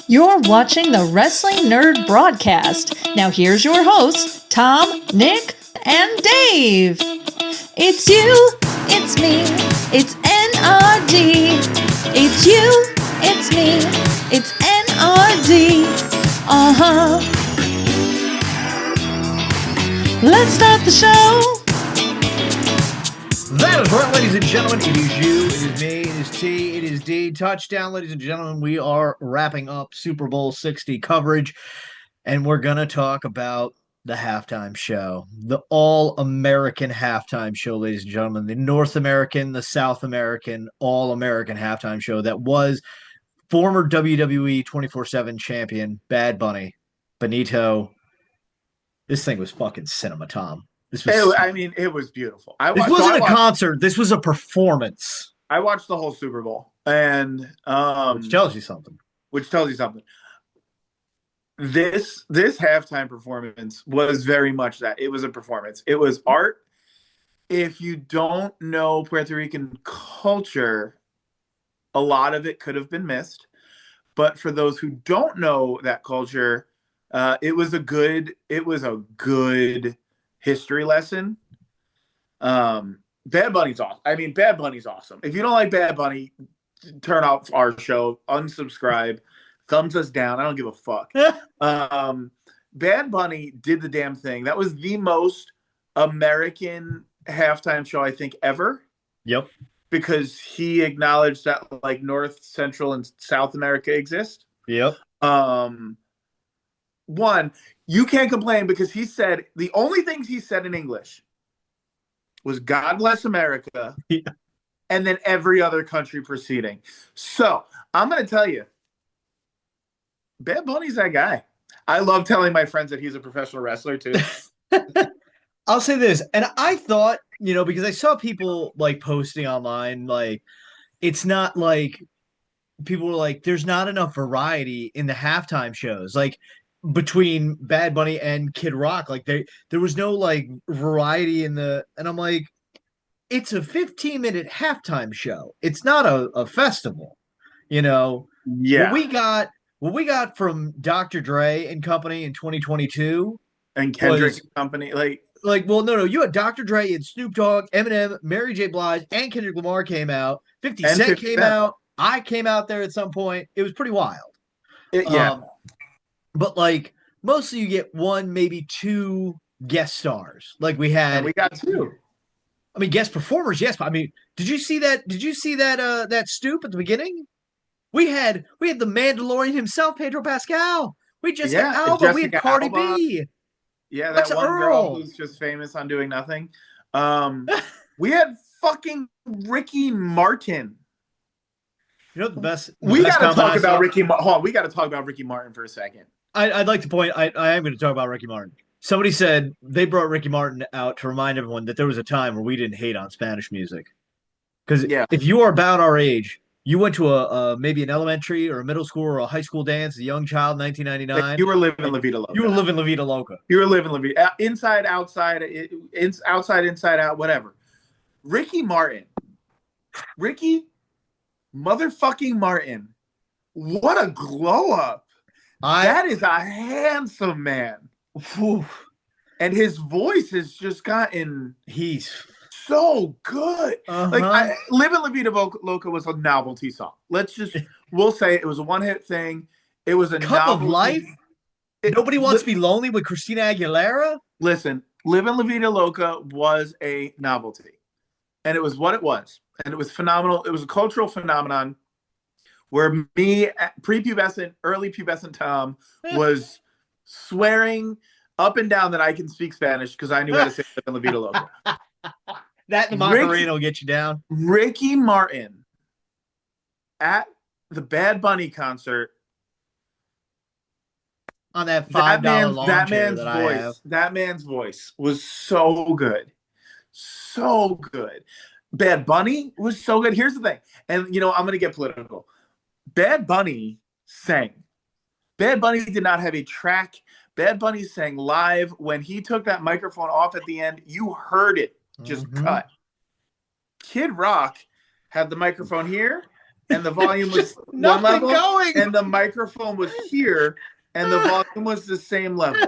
You're watching the Wrestling Nerd Broadcast. Now here's your hosts, Tom, Nick, and Dave. It's you, it's me, it's N.R.D. It's you, it's me, it's N.R.D. Uh-huh. Let's start the show. That is right, ladies and gentlemen. It is you, it is me, it is T, it is D. Touchdown, ladies and gentlemen. We are wrapping up Super Bowl 60 coverage, and we're going to talk about the halftime show, the all-American halftime show, ladies and gentlemen, the North American, the South American, all-American halftime show that was former WWE 24/7 champion Bad Bunny, Benito. This thing was fucking cinema, Tom. It was beautiful. This wasn't a concert. This was a performance. I watched the whole Super Bowl, and which tells you something. This halftime performance was very much that. It was a performance. It was art. If you don't know Puerto Rican culture, a lot of it could have been missed. But for those who don't know that culture, it was a good history lesson. Bad Bunny's awesome. Bad Bunny's awesome. If you don't like Bad Bunny, turn off our show, unsubscribe, thumbs us down. I don't give a fuck. Bad Bunny did the damn thing. That was the most American halftime show I think ever. Yep. Because he acknowledged that like North, Central, and South America exist. Yep. One, you can't complain because he said the only things he said in English was God bless America, and then every other country preceding. So I'm going to tell you, Bad Bunny's that guy. I love telling my friends that he's a professional wrestler too. I'll say this, and I thought, because I saw people like posting online, like it's not like people were like, there's not enough variety in the halftime shows. Like, between Bad Bunny and Kid Rock, like there was no like variety in and I'm like, it's a 15-minute halftime show. It's not a festival, Yeah. What we got from Dr. Dre and company in 2022 and Kendrick and company, no, you had Dr. Dre and Snoop Dogg, Eminem, Mary J. Blige, and Kendrick Lamar came out. 50 Cent came out. I came out there at some point. It was pretty wild. But like mostly you get one, maybe two guest stars. Like we got two. Guest performers, yes. But did you see that? Did you see that stoop at the beginning? We had the Mandalorian himself, Pedro Pascal. We had Alba. We had Cardi B. Yeah, that one girl who's just famous on doing nothing. We had fucking Ricky Martin. The best. We got to talk about Ricky. Hold on, we got to talk about Ricky Martin for a second. I'd like to point. I am going to talk about Ricky Martin. Somebody said they brought Ricky Martin out to remind everyone that there was a time where we didn't hate on Spanish music. Because if you are about our age, you went to a maybe an elementary or a middle school or a high school dance as a young child, 1999. You were living La Vida Loca. You were living La Vida Loca. You were living La Vida inside, outside, outside, inside, out, whatever. Ricky motherfucking Martin. What a glow up. That is a handsome man. Whew. And his voice has just gotten... He's so good. Uh-huh. Livin' La Vida Loca was a novelty song. We'll say it was a one-hit thing. It was a Cup of Life? Nobody Wants to Be Lonely with Christina Aguilera? Listen, Livin' La Vida Loca was a novelty. And it was what it was. And it was phenomenal. It was a cultural phenomenon where me, prepubescent, early pubescent Tom, was swearing up and down that I can speak Spanish because I knew how to say Livin' La Vida Loca. That and the Macarena will get you down. Ricky Martin at the Bad Bunny concert. On that $5 lawn chair that I have. That man's voice was so good. So good. Bad Bunny was so good. Here's the thing. And, I'm going to get political. Bad Bunny sang. Bad Bunny did not have a track. Bad Bunny sang live. When he took that microphone off at the end, you heard it just cut. Kid Rock had the microphone here, and the volume was one Nothing level, going. and the microphone was here, and the volume was the same level.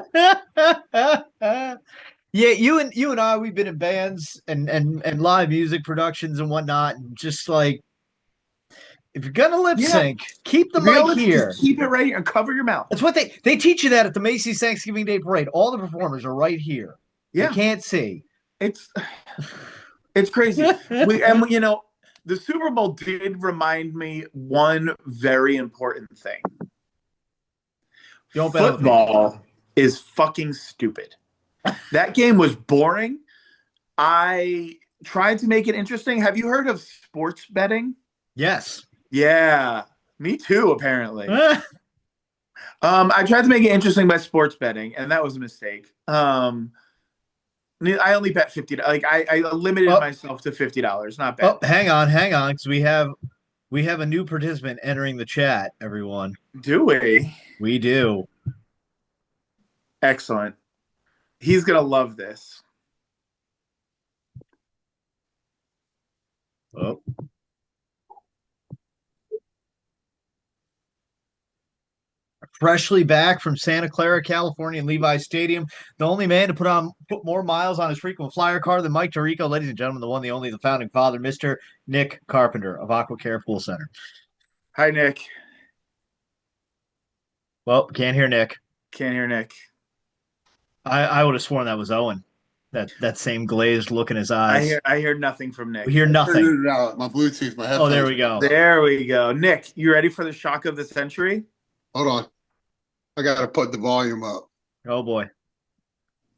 Yeah, you and I, we've been in bands and live music productions and whatnot, and just like if you're gonna lip sync, keep the mic here. Just keep it right here and cover your mouth. That's what they teach you that at the Macy's Thanksgiving Day Parade. All the performers are right here. Yeah, they can't see. It's crazy. The Super Bowl did remind me one very important thing. Don't bet on Football is fucking stupid. That game was boring. I tried to make it interesting. Have you heard of sports betting? Yes. Yeah, me too, apparently. I tried to make it interesting by sports betting, and that was a mistake. I only bet $50. Like I limited myself to $50. Not bad. Oh, hang on, because we have a new participant entering the chat. Everyone, do we? We do. Excellent. He's gonna love this. Oh. Freshly back from Santa Clara, California, and Levi Stadium, the only man to put more miles on his frequent flyer car than Mike Tirico, ladies and gentlemen, the one, the only, the founding father, Mr. Nick Carpenter of AquaCare Pool Center. Hi, Nick. Well, can't hear Nick. Can't hear Nick. I would have sworn that was Owen. That same glazed look in his eyes. I hear nothing from Nick. We hear nothing. My Bluetooth, my headphones. Oh, there we go. There we go. Nick, you ready for the shock of the century? Hold on. I got to put the volume up. Oh, boy.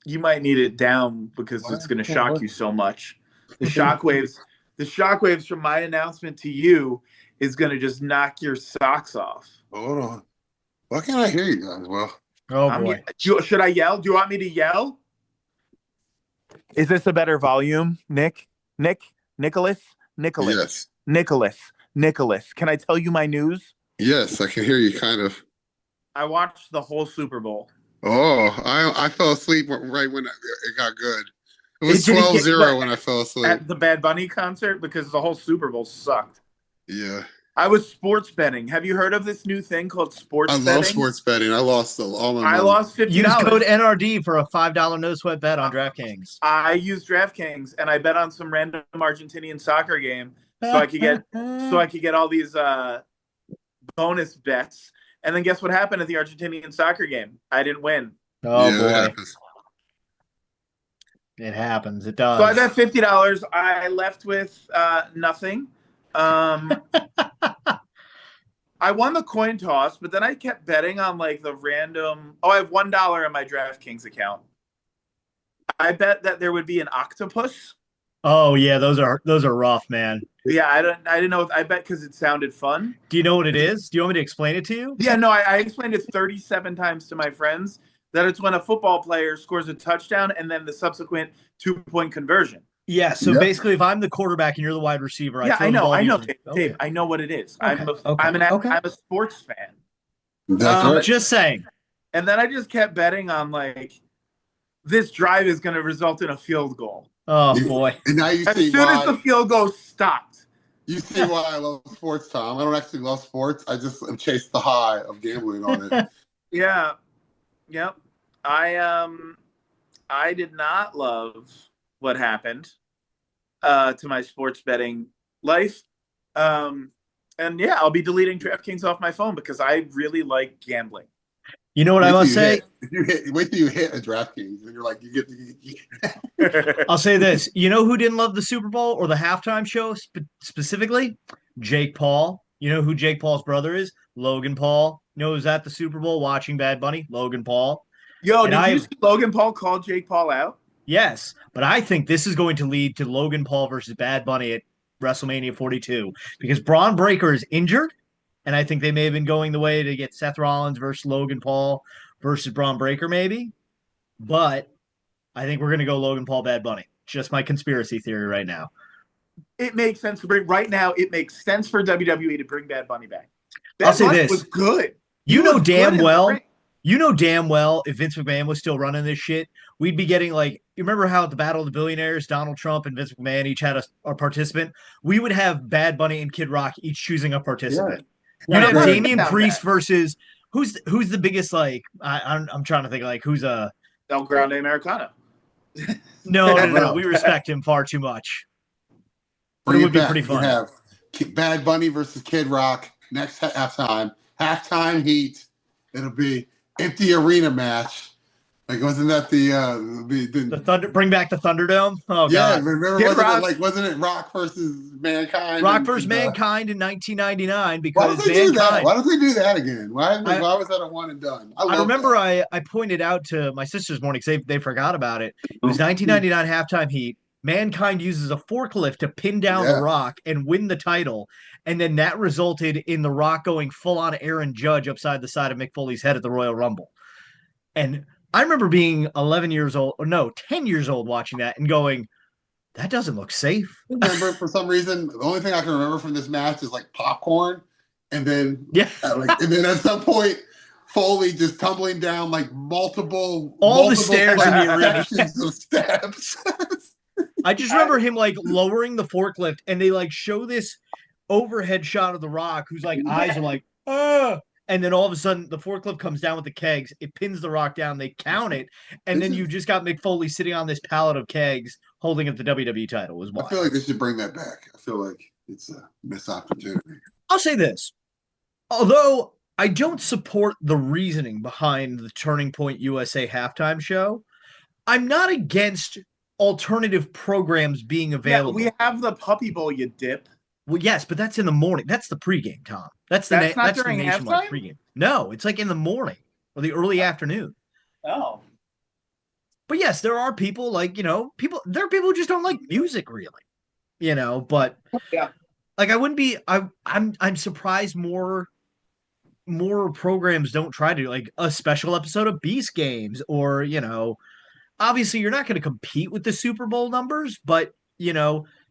You might need it down because it's going to shock you so much. The shockwaves from my announcement to you is going to just knock your socks off. Hold on. Why can't I hear you guys? Well, boy. Should I yell? Do you want me to yell? Is this a better volume, Nick? Nicholas? yes. Nicholas. Can I tell you my news? Yes, I can hear you kind of. I watched the whole Super Bowl. Oh, I fell asleep right when it got good. It was 12-0 when I fell asleep. At the Bad Bunny concert because the whole Super Bowl sucked. Yeah. I was sports betting. Have you heard of this new thing called sports betting? I love sports betting. I lost all my money. I lost $50. Use code NRD for a $5 no sweat bet on DraftKings. I used DraftKings and I bet on some random Argentinian soccer game so I could get all these bonus bets. And then guess what happened at the Argentinian soccer game? I didn't win. Oh, yeah, boy. It happens. It does. So I bet $50. I left with nothing. I won the coin toss, but then I kept betting on like the random. Oh, I have $1 in my DraftKings account. I bet that there would be an octopus. Oh yeah, those are rough, man. Yeah, I didn't know. I bet because it sounded fun. Do you know what it is? Do you want me to explain it to you? Yeah, no, I explained it 37 times to my friends that it's when a football player scores a touchdown and then the subsequent 2-point conversion. Yeah, so basically, if I'm the quarterback and you're the wide receiver, I know, Dave, okay. I know what it is. Okay. I'm a sports fan. That's right. Just saying. And then I just kept betting on like this drive is going to result in a field goal. Oh boy! And now you as see soon as the field goal stopped. You see why I love sports, Tom. I don't actually love sports. I just chase the high of gambling on it. Yeah. Yep. I did not love what happened to my sports betting life. And yeah, I'll be deleting DraftKings off my phone because I really like gambling. You know what I must say? Wait till you hit a DraftKings and you're like, you get. I'll say this. You know who didn't love the Super Bowl or the halftime show specifically? Jake Paul. You know who Jake Paul's brother is? Logan Paul. You know who's at the Super Bowl watching Bad Bunny? Logan Paul. Yo, did you see Logan Paul call Jake Paul out? Yes, but I think this is going to lead to Logan Paul versus Bad Bunny at WrestleMania 42 because Braun Breaker is injured. And I think they may have been going the way to get Seth Rollins versus Logan Paul versus Braun Breaker, maybe. But I think we're going to go Logan Paul, Bad Bunny. Just my conspiracy theory right now. It makes sense to bring right now. It makes sense for WWE to bring Bad Bunny back. I'll say Bunny this was good. You know damn well You know damn well if Vince McMahon was still running this shit, we'd be getting like, you remember how at the Battle of the Billionaires, Donald Trump and Vince McMahon each had a participant? We would have Bad Bunny and Kid Rock each choosing a participant. You'd have Right. Damian Down Priest that. versus who's the biggest, like, I'm trying to think, like, who's a El Grande Americano. no. We respect him far too much. But it would be pretty fun. You have Bad Bunny versus Kid Rock next halftime. Halftime heat. It'll be empty arena match. Like, wasn't that the Thunder? Bring back the Thunderdome. Oh yeah, God! remember? Wasn't it Rock versus Mankind? Rock versus Mankind in 1999 because why don't they do that? Why don't they do that again? Why was that a one and done? I remember I pointed out to my sisters morning because they forgot about it. It was 1999 halftime heat. Mankind uses a forklift to pin down The Rock and win the title. And then that resulted in The Rock going full on Aaron Judge upside the side of Mick Foley's head at the Royal Rumble. And I remember being 11 years old, or no, 10 years old watching that and going, that doesn't look safe. Remember, for some reason, the only thing I can remember from this match is like popcorn. And then, and then at some point, Foley just tumbling down like multiple the stairs in the arena. Of steps. I just remember him like lowering the forklift and they like show this overhead shot of The Rock whose like eyes are like, and then all of a sudden the forklift comes down with the kegs. It pins The Rock down. They count it. And then you just got Mick Foley sitting on this pallet of kegs holding up the WWE title. It was wild. I feel like they should bring that back. I feel like it's a missed opportunity. I'll say this. Although I don't support the reasoning behind the Turning Point USA halftime show, I'm not against alternative programs being available. Yeah, we have the Puppy Bowl, you dip. Well, yes, but that's in the morning. That's the pregame, Tom. That's the nationwide pregame. No, it's like in the morning or the early afternoon. Oh. But yes, there are people like, there are people who just don't like music really. But like I wouldn't be I'm surprised more programs don't try to like a special episode of Beast Games or, obviously you're not going to compete with the Super Bowl numbers, but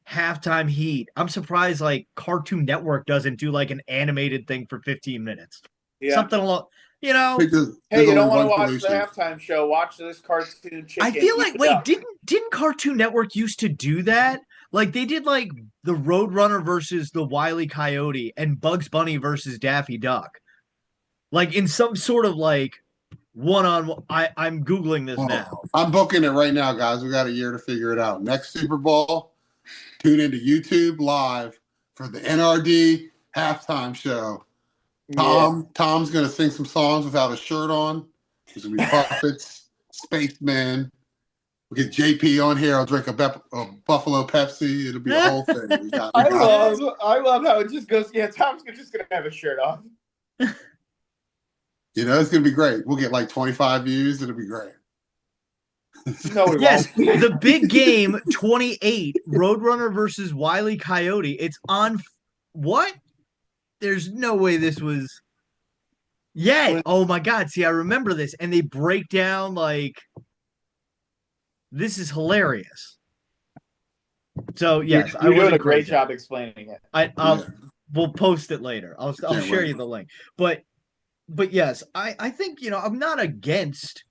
halftime heat. I'm surprised like Cartoon Network doesn't do like an animated thing for 15 minutes. Yeah. Something along, hey, you don't want to watch the halftime show, watch this cartoon chicken. I feel like didn't Cartoon Network used to do that? Like they did like the Roadrunner versus the Wile E. Coyote and Bugs Bunny versus Daffy Duck. Like in some sort of like one-on-one. I'm Googling this now. I'm booking it right now, guys. We got a year to figure it out. Next Super Bowl, tune into YouTube Live for the NRD halftime show. Tom's going to sing some songs without a shirt on. There's going to be puppets, spacemen. We'll get JP on here. I'll drink a Buffalo Pepsi. It'll be a whole thing. I love how it just goes, Tom's just going to have a shirt on. It's going to be great. We'll get like 25 views. It'll be great. No, it yes, won't. The big game 28, Roadrunner versus Wile E. Coyote. It's on what? There's no way this was yet. Oh my God. See, I remember this. And they break down like this is hilarious. So yes, you're doing a great job explaining it. We'll post it later. I'll share you the link. But yes, I think I'm not against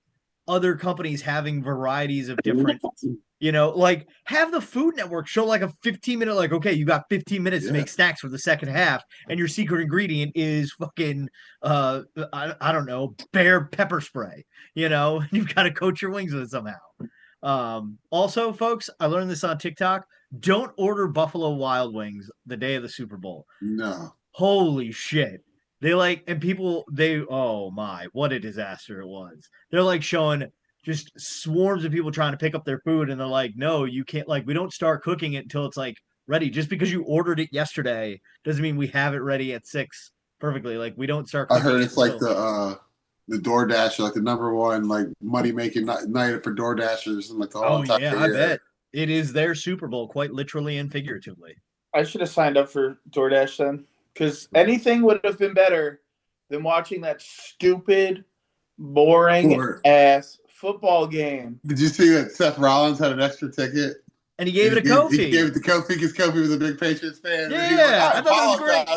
other companies having varieties of different, like have the Food Network show like a 15-minute, like, okay, you got 15 minutes to make snacks for the second half, and your secret ingredient is fucking I don't know, bear pepper spray. You've got to coat your wings with it somehow. Also, folks, I learned this on TikTok. Don't order Buffalo Wild Wings the day of the Super Bowl. No. Holy shit. They oh my, what a disaster it was. They're like showing just swarms of people trying to pick up their food, and they're like, no, you can't, like, we don't start cooking it until it's like ready. Just because you ordered it yesterday doesn't mean we have it ready at 6 perfectly. Like, we don't start cooking. I heard it's like the DoorDash, like the number one like money making night for DoorDashers and like the whole entire year. I bet it is their Super Bowl, quite literally and figuratively. I should have signed up for DoorDash then. Because anything would have been better than watching that stupid, boring-ass football game. Did you see that Seth Rollins had an extra ticket? And he gave it to Kofi. He gave it to Kofi because Kofi was a big Patriots fan. Yeah, I thought it was great.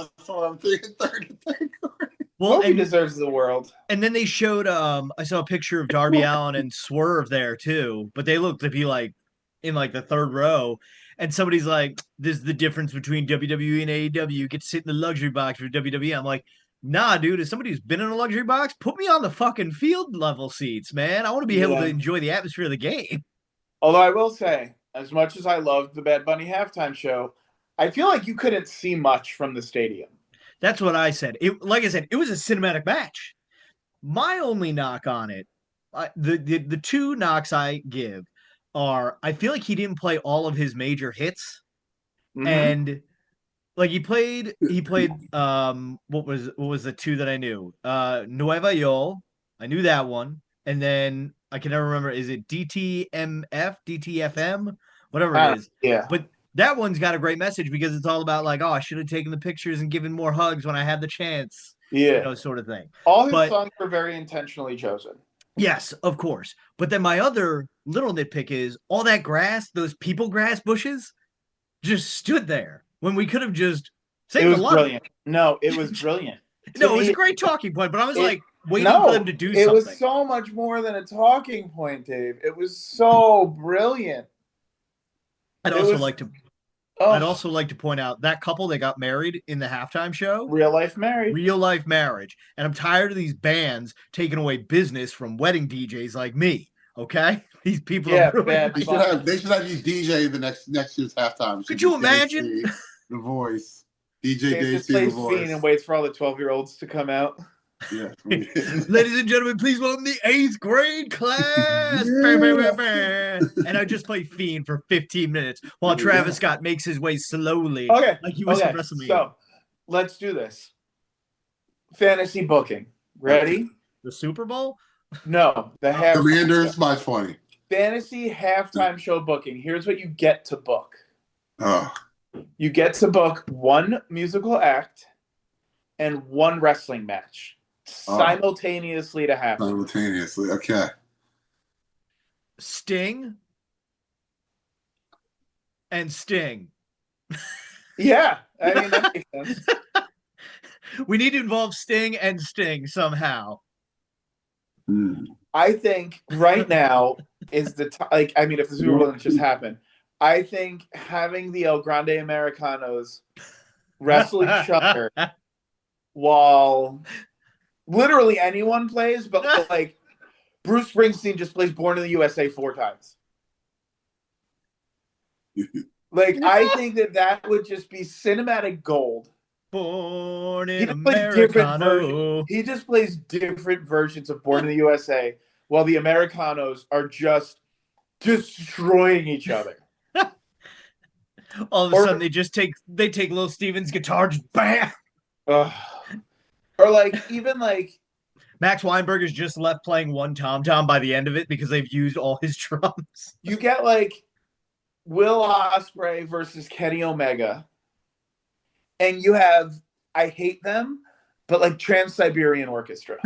Well, Hope he and, deserves the world. and then they showed I saw a picture of Darby Allin and Swerve there too, but they looked to be like in like the third row. And somebody's like, "This is the difference between WWE and AEW. You get to sit in the luxury box for WWE." I'm like, "Nah, dude. As somebody who's been in a luxury box, put me on the fucking field level seats, man. I want to be able to enjoy the atmosphere of the game." Although I will say, as much as I loved the Bad Bunny halftime show, I feel like you couldn't see much from the stadium. That's what I said. Like I said, it was a cinematic match. My only knock on it, the two knocks I give are I feel like he didn't play all of his major hits, and like he played what was the two that I knew? Nueva York, I knew that one, and then I can never remember, is it DTMF, DTFM, whatever it is. Yeah. But that one's got a great message because it's all about like, oh, I should have taken the pictures and given more hugs when I had the chance. Yeah. Sort of thing. All his But songs were very intentionally chosen. yes, of course. But then my other little nitpick is all that grass, those people grass bushes, just stood there when we could have just It saved was a lot. brilliant. No, it was brilliant. No, it was a great talking point, but I was like waiting for them to do it something. was so much more than a talking point, Dave. It was so brilliant. I'd also like to point out that couple that got married in the halftime show. Real life marriage. And I'm tired of these bands taking away business from wedding DJs like me. Okay? These people are bad. They should have you DJ the next year's halftime. Could you imagine? The Voice. DJ Dave DaveCTheVoice. plays Fiend and waits for all the 12-year-olds to come out. Yeah. Ladies and gentlemen, please welcome the 8th grade class. And I just play Fiend for 15 minutes while Travis Scott makes his way slowly. Okay. Like he was in WrestleMania. So let's do this. Fantasy booking. Ready? The Super Bowl? No. The Commanders by 20. Fantasy halftime show booking. Here's what you get to book. Oh. You get to book one musical act and one wrestling match simultaneously to happen. Simultaneously, okay. Sting and Sting. Yeah, I mean that makes sense. We need to involve Sting and Sting somehow. I think right now is the time. Like, I mean, if the Super Bowl just happened, I think having the El Grande Americanos wrestle each other while literally anyone plays, but like Bruce Springsteen just plays Born in the USA 4 times. Like, I think that would just be cinematic gold. Born in Americano. He just plays different versions of Born in the USA while the Americanos are just destroying each other. All of a sudden, they take Lil Steven's guitar, just bam. Or like even like Max Weinberger's just left playing one tom-tom by the end of it because they've used all his drums. You get like Will Ospreay versus Kenny Omega, and you have I hate them, but like Trans-Siberian Orchestra,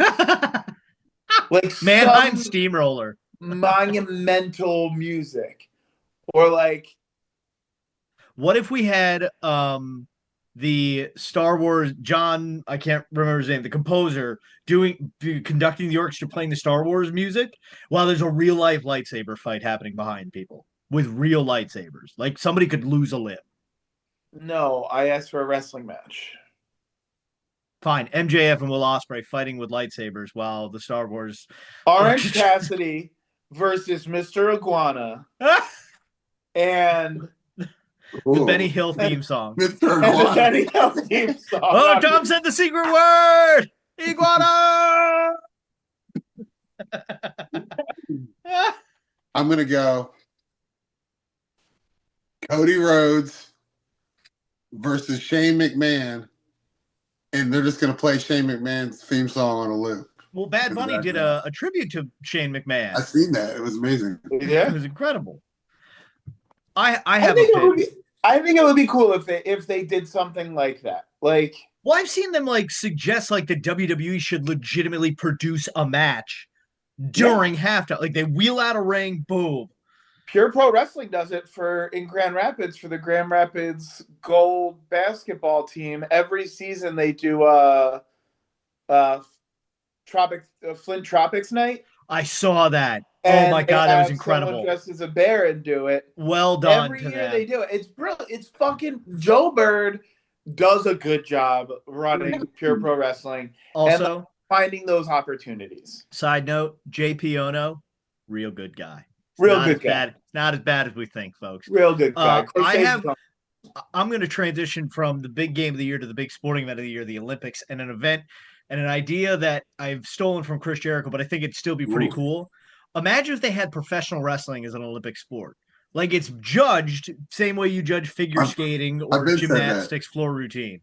like Mannheim Steamroller, monumental music, or like. What if we had the Star Wars John, I can't remember his name, the composer conducting the orchestra playing the Star Wars music while there's a real life lightsaber fight happening behind people with real lightsabers. Like somebody could lose a limb. No, I asked for a wrestling match. Fine, MJF and Will Ospreay fighting with lightsabers while the Star Wars Orange Cassidy versus Mr. Iguana and the Benny Hill theme song. The Benny Hill theme song. Oh, Tom said the secret word! Iguana! I'm going to go Cody Rhodes versus Shane McMahon, and they're just going to play Shane McMahon's theme song on a loop. Well, Bad Bunny did a tribute to Shane McMahon. I've seen that. It was amazing. Yeah. It was incredible. I think it would be cool if they did something like that. Like, well, I've seen them like suggest like the WWE should legitimately produce a match during halftime. Like they wheel out a ring, boom. Pure Pro Wrestling does it in Grand Rapids for the Grand Rapids Gold basketball team. Every season they do Flint Tropics night. I saw that. And oh my they God, that was have someone incredible. dressed as a bear and do it. Well done Every to year them. they do it. It's brilliant. It's fucking Joe Bird does a good job running Pure Pro Wrestling Also, and finding those opportunities. Side note, JP Ono, real good guy. Real good guy. Not as bad as we think, folks. Real good guy. I'm going to transition from the big game of the year to the big sporting event of the year, the Olympics, and an event and an idea that I've stolen from Chris Jericho, but I think it'd still be pretty cool. Imagine if they had professional wrestling as an Olympic sport. Like it's judged same way you judge figure skating or gymnastics floor routine.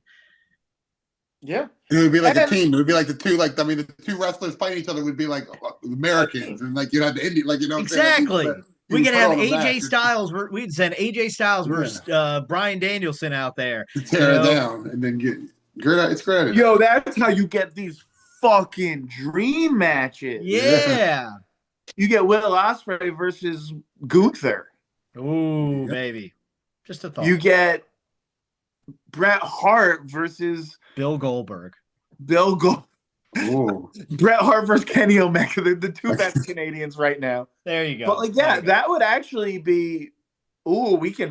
Yeah. It would be like a team. It would be like the two wrestlers fighting each other would be like Americans, and like you had the Indian, like you know. Exactly. We could have AJ Styles. We'd send AJ Styles versus Bryan Danielson out there to tear it down, and then get great. It's great. Yo, that's how you get these fucking dream matches. Yeah. You get Will Ospreay versus Gunther. Ooh, baby. Just a thought. You get Bret Hart versus Bill Goldberg. Bret Hart versus Kenny Omega. They're the two best Canadians right now. There you go. But like, yeah, that would actually be. Ooh, we can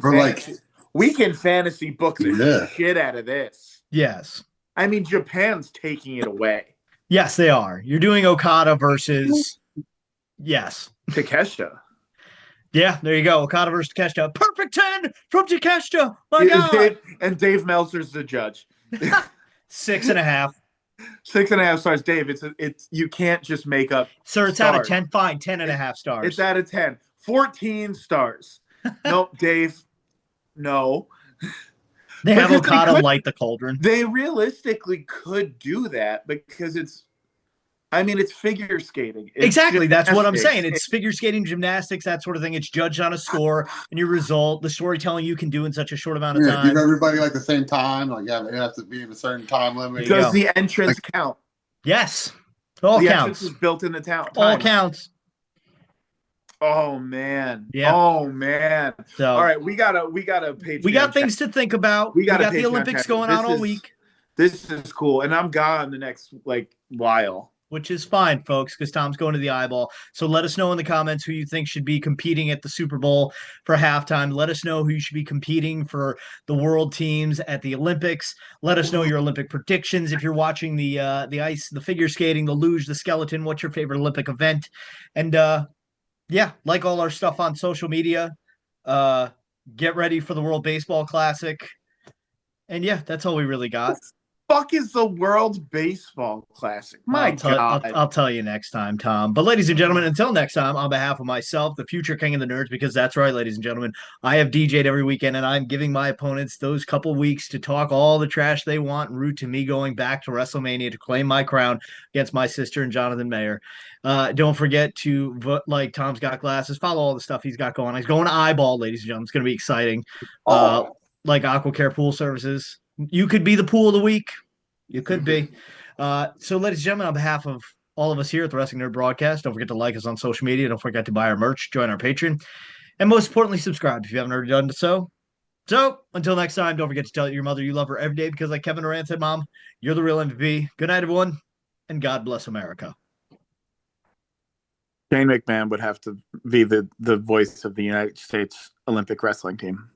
fantasy book the shit out of this. Yes. I mean, Japan's taking it away. Yes, they are. You're doing Okada versus. Yes. Takeshita. Yeah, there you go. Okada versus Takeshita. Perfect 10 from Takeshita. My God. And Dave Meltzer's the judge. 6.5. 6.5 stars. Dave, it's you can't just make up. Sir, it's stars. out of 10. Fine, 10.5 stars. It's out of 10. 14 stars. Nope, Dave. No. They have Okada light the cauldron. They realistically could do that because it's figure skating. Exactly. That's what I'm saying. It's figure skating, gymnastics, that sort of thing. It's judged on a score and your result, the storytelling you can do in such a short amount of time. Give everybody like the same time. Like it has to be in a certain time limit. Does the entrance count? Yes. All the counts. Entrance is built in the town. All counts. Oh man. Yeah. Oh man. So all right, we got Patreon. We got things to think about. We got the Olympics going on all week. This is cool. And I'm gone the next while. Which is fine, folks, because Tom's going to the eyeball. So let us know in the comments who you think should be competing at the Super Bowl for halftime. Let us know who you should be competing for the world teams at the Olympics. Let us know your Olympic predictions. If you're watching the ice, the figure skating, the luge, the skeleton, what's your favorite Olympic event? And like all our stuff on social media. Get ready for the World Baseball Classic. And that's all we really got. Fuck is the World Baseball Classic? God. I'll tell you next time, Tom. But ladies and gentlemen, until next time, on behalf of myself, the future king of the nerds, because that's right, ladies and gentlemen, I have DJ'd every weekend, and I'm giving my opponents those couple weeks to talk all the trash they want en route to me going back to WrestleMania to claim my crown against my sister and Jonathan Mayer. Don't forget to vote like Tom's Got Glasses. Follow all the stuff he's got going on. He's going to eyeball, ladies and gentlemen. It's going to be exciting. Like AquaCare Pool Services. You could be the pool of the week. You could be. So, ladies and gentlemen, on behalf of all of us here at the Wrestling NRD Broadcast, don't forget to like us on social media. Don't forget to buy our merch, join our Patreon, and most importantly, subscribe if you haven't already done so. So, until next time, don't forget to tell your mother you love her every day because, like Kevin Durant said, Mom, you're the real MVP. Good night, everyone, and God bless America. Shane McMahon would have to be the voice of the United States Olympic wrestling team.